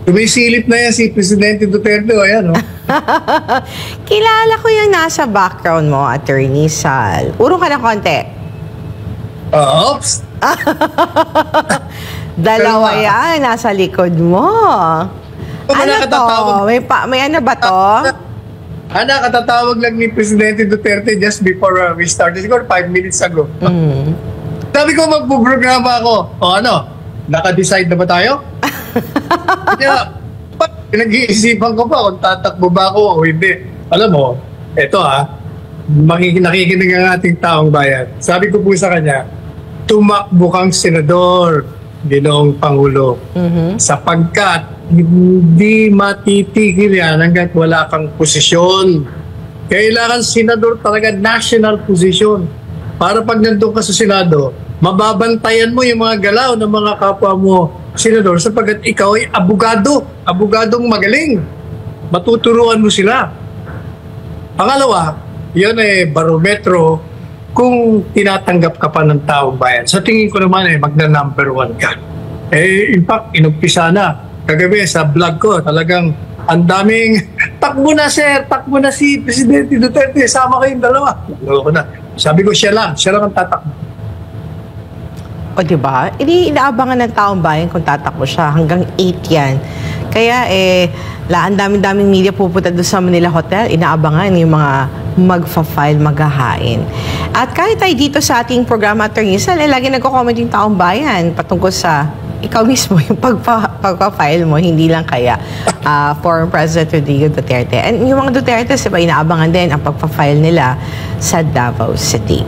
Tumisilip na yan si Presidente Duterte. O, ayan, oh. Kilala ko yung nasa background mo, Attorney Sal. Urong ka ng konti. Oops! Dalawa yan, nasa likod mo. Ano to? May ano ba to? Katatawag lang ni Presidente Duterte just before we started. Siguro 5 minutes ago. Sabi ko, magpuprograma ako. O ano, naka-decide na ba tayo? Kaya, pinag-iisipan ko pa kung tatakbo ba ako o hindi. Alam mo, eto nakikinig ang ating taong bayan. Sabi ko po sa kanya, tumakbo kang senador, Ginoong Pangulo, sapagkat hindi matitigil yan hanggat wala kang posisyon. Kailangan senador talaga, national position. Para pag nandun ka sa Senado, mababantayan mo yung mga galaw ng mga kapwa mo senador sapagkat ikaw ay abogadong magaling. Matuturuan mo sila. Pangalawa, yun ay barometro kung tinatanggap ka pa ng taong bayan. Sa tingin ko naman magna-number 1 ka. In fact, inumpisa na. Kagabi sa vlog ko, talagang ang daming, takbo na sir, takbo na si Presidente Duterte, sama kayong dalawa. Sabi ko, siya lang ang tatakbo. O diba? Inaabangan ng taong bayan kung tatakbo siya. Hanggang 8 yan. Kaya ang daming media pupunta doon sa Manila Hotel, inaabangan yung mga magfa-file, maghahain. At kahit tayo dito sa ating programa, Attorney Sal, lagi nagko-comment yung taong bayan patungkol sa ikaw mismo, yung pagpa-file mo, hindi lang kaya former President Rodrigo Duterte. And yung mga Duterte, diba, inaabangan din ang pagpa-file nila sa Davao City.